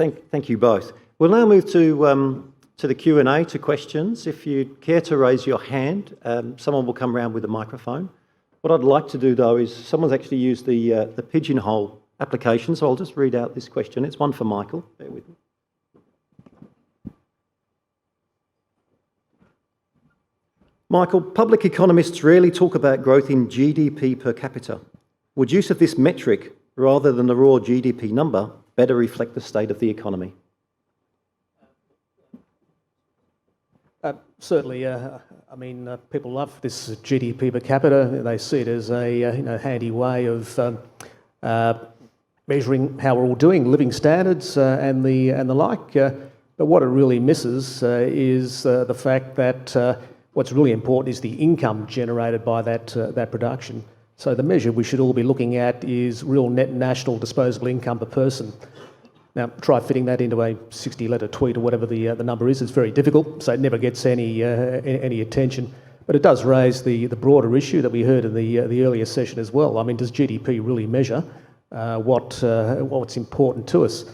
Thank you both. We'll now move to the Q&A, to questions. If you care to raise your hand, someone will come around with a microphone. What I'd like to do, though, is someone's actually used the Pigeonhole application, so I'll just read out this question. It's one for Michael. Bear with me. Michael, public economists rarely talk about growth in GDP per capita. Would use of this metric, rather than the raw GDP number, better reflect the state of the economy? Certainly, people love this GDP per capita. They see it as a handy way of measuring how we're all doing, living standards and the like. But what it really misses is the fact that what's really important is the income generated by that production. So the measure we should all be looking at is real net national disposable income per person. Now, try fitting that into a 60-letter tweet or whatever the number is. It's very difficult, so it never gets any attention. But it does raise the broader issue that we heard in the earlier session as well. I mean, does GDP really measure what's important to us?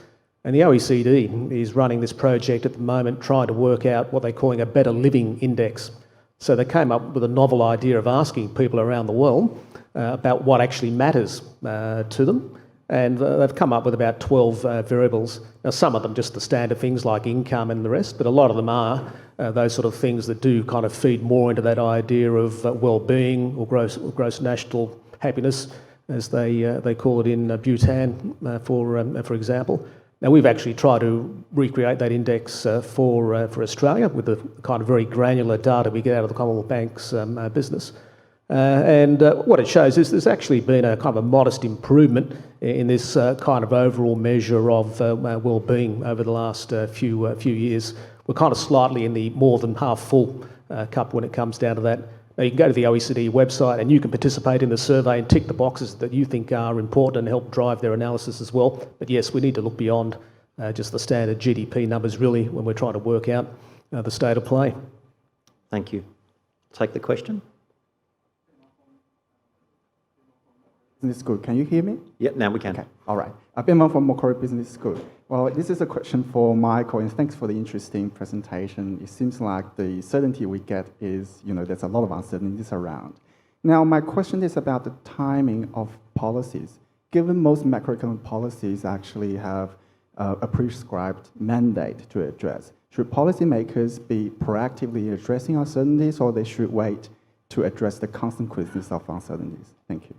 And the OECD is running this project at the moment, trying to work out what they're calling a better living index. So they came up with a novel idea of asking people around the world about what actually matters to them. And they've come up with about 12 variables. Now, some of them just the standard things like income and the rest, but a lot of them are those sort of things that do kind of feed more into that idea of well-being or gross national happiness, as they call it in Bhutan, for example. Now, we've actually tried to recreate that index for Australia with the kind of very granular data we get out of the Commonwealth Bank's business. And what it shows is there's actually been a kind of a modest improvement in this kind of overall measure of well-being over the last few years. We're kind of slightly in the more than half full cup when it comes down to that. Now, you can go to the OECD website and you can participate in the survey and tick the boxes that you think are important and help drive their analysis as well. But yes, we need to look beyond just the standard GDP numbers really when we're trying to work out the state of play. Thank you. Take the question. Business School. Can you hear me? Yep, now we can. Okay, all right. I've been from Macquarie Business School. Well, this is a question for Michael, and thanks for the interesting presentation. It seems like the certainty we get is, there's a lot of uncertainties around. Now, my question is about the timing of policies. Given most macroeconomic policies actually have a prescribed mandate to address, should policymakers be proactively addressing uncertainties, or they should wait to address the consequences of uncertainties? Thank you.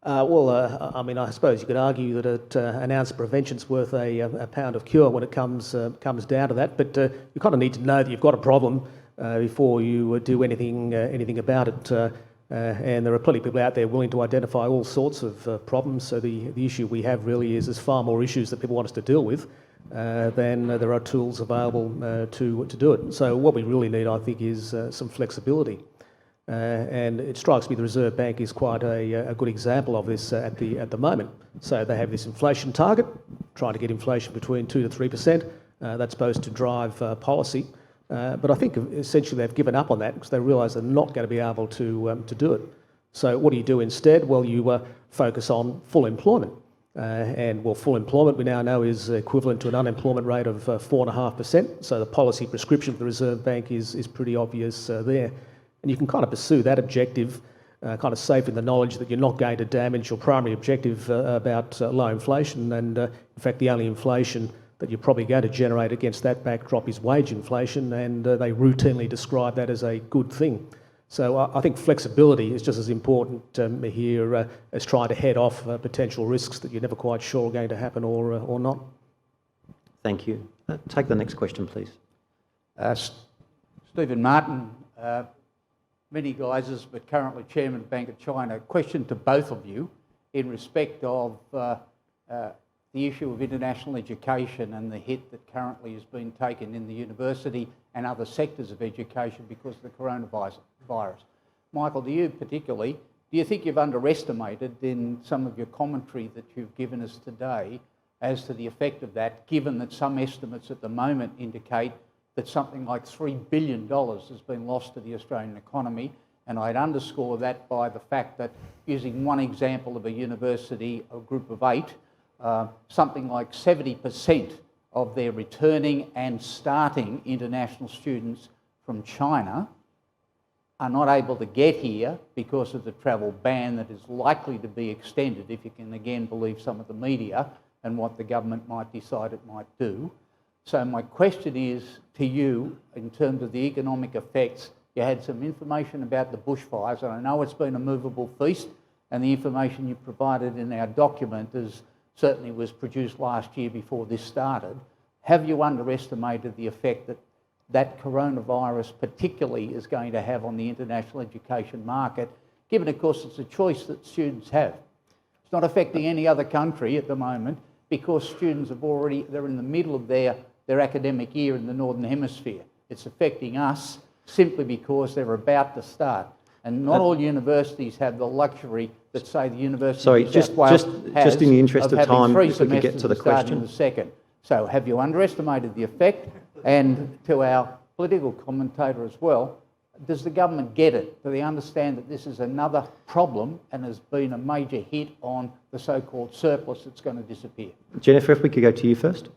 I suppose you could argue that an ounce of prevention's worth a pound of cure when it comes down to that. But you kind of need to know that you've got a problem before you do anything about it. And there are plenty of people out there willing to identify all sorts of problems. So the issue we have really is there's far more issues that people want us to deal with than there are tools available to do it. So what we really need, I think, is some flexibility. And it strikes me the Reserve Bank is quite a good example of this at the moment. So they have this inflation target, trying to get inflation between 2 to 3%. That's supposed to drive policy. But I think essentially they've given up on that because they realise they're not going to be able to do it. So what do you do instead? Well, you focus on full employment. Full employment we now know is equivalent to an unemployment rate of 4.5%. So the policy prescription for the Reserve Bank is pretty obvious there. And you can kind of pursue that objective, kind of safe in the knowledge that you're not going to damage your primary objective about low inflation. And in fact, the only inflation that you're probably going to generate against that backdrop is wage inflation, and they routinely describe that as a good thing. So I think flexibility is just as important here as trying to head off potential risks that you're never quite sure are going to happen or not. Thank you. Take the next question, please. Stephen Martin, many guises, but currently Chairman of Bank of China. Question to both of you in respect of the issue of international education and the hit that currently has been taken in the university and other sectors of education because of the coronavirus. Michael, to you particularly, do you think you've underestimated in some of your commentary that you've given us today as to the effect of that, given that some estimates at the moment indicate that something like $3 billion has been lost to the Australian economy? And I'd underscore that by the fact that, using one example of a university, a group of 8, something like 70% of their returning and starting international students from China are not able to get here because of the travel ban that is likely to be extended, if you can again believe some of the media and what the government might decide it might do. So my question is to you, in terms of the economic effects, you had some information about the bushfires, and I know it's been a movable feast, and the information you provided in our document certainly was produced last year before this started. Have you underestimated the effect that coronavirus particularly is going to have on the international education market, given, of course, it's a choice that students have? It's not affecting any other country at the moment because students they're in the middle of their academic year in the Northern Hemisphere. It's affecting us simply because they're about to start. And not all universities have the luxury that, say, the University of New South Wales has, just in the interest of having time, 3 if we could get semesters to the and starting question. the second. So have you underestimated the effect? And to our political commentator as well, does the government get it? Do they understand that this is another problem and has been a major hit on the so-called surplus that's going to disappear? Jennifer, if we could go to you first.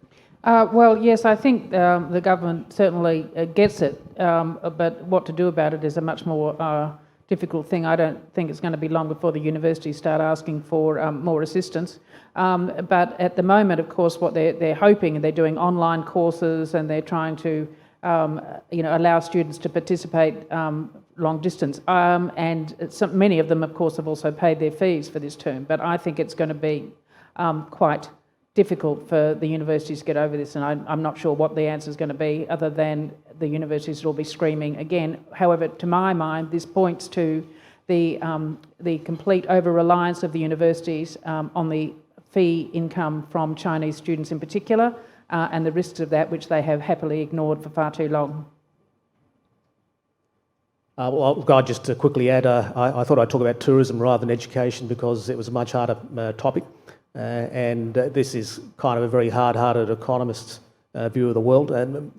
Well, yes, I think the government certainly gets it, but what to do about it is a much more difficult thing. I don't think it's going to be long before the universities start asking for more assistance. But at the moment, of course, what they're hoping, and they're doing online courses, and they're trying to allow students to participate long distance. And many of them, of course, have also paid their fees for this term. But I think it's going to be quite difficult for the universities to get over this, and I'm not sure what the answer is going to be, other than the universities will be screaming again. However, to my mind, this points to the complete over-reliance of the universities on the fee income from Chinese students in particular, and the risks of that, which they have happily ignored for far too long. Well, I'll just quickly add, I thought I'd talk about tourism rather than education because it was a much harder topic. And this is kind of a very hard-hearted economist's view of the world. And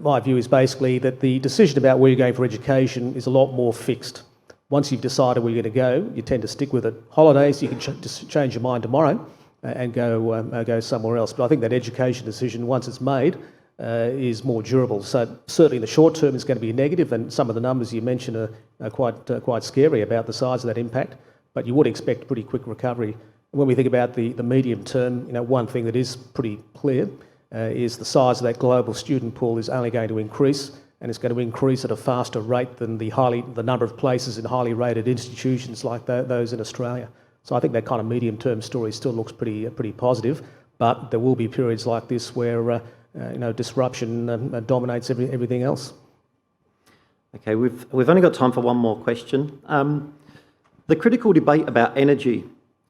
my view is basically that the decision about where you're going for education is a lot more fixed. Once you've decided where you're going to go, you tend to stick with it. Holidays, you can just change your mind tomorrow and go somewhere else. But I think that education decision, once it's made, is more durable. So certainly in the short term, it's going to be negative, and some of the numbers you mentioned are quite scary about the size of that impact. But you would expect pretty quick recovery. When we think about the medium term, one thing that is pretty clear is the size of that global student pool is only going to increase, and it's going to increase at a faster rate than the number of places in highly rated institutions like those in Australia. So I think that kind of medium term story still looks pretty positive, but there will be periods like this where disruption dominates everything else. Okay, we've only got time for one more question. The critical debate about energy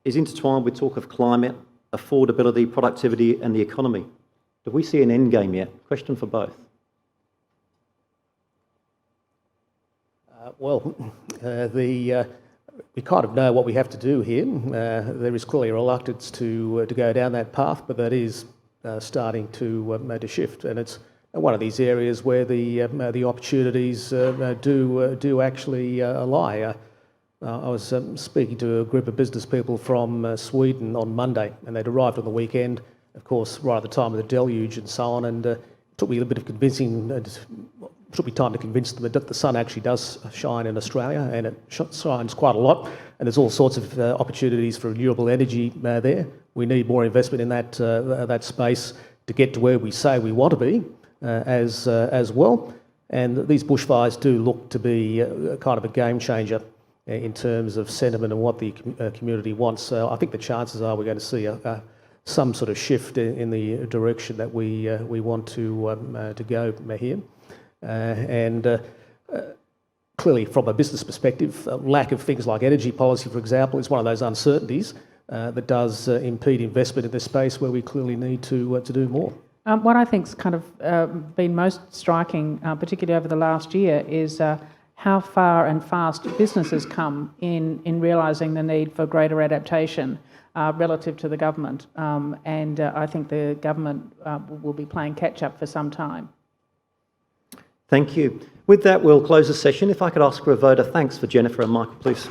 is intertwined with talk of climate, affordability, productivity and the economy. Do we see an end game yet? Question for both. We kind of know what we have to do here. There is clearly a reluctance to go down that path, but that is starting to shift, and it's one of these areas where the opportunities do actually lie. I was speaking to a group of business people from Sweden on Monday, and they'd arrived on the weekend, of course, right at the time of the deluge and so on, and it took me a little bit of convincing, took me time to convince them that the sun actually does shine in Australia, and it shines quite a lot, and there's all sorts of opportunities for renewable energy there. We need more investment in that space to get to where we say we want to be as well, and these bushfires do look to be kind of a game changer in terms of sentiment and what the community wants. So I think the chances are we're going to see some sort of shift in the direction that we want to go here. Clearly, from a business perspective, lack of things like energy policy, for example, is one of those uncertainties that does impede investment in this space where we clearly need to do more. What I think's kind of been most striking, particularly over the last year, is how far and fast businesses come in realising the need for greater adaptation relative to the government. I think the government will be playing catch-up for some time. Thank you. With that, we'll close the session. If I could ask for a vote of thanks for Jennifer and Michael, please.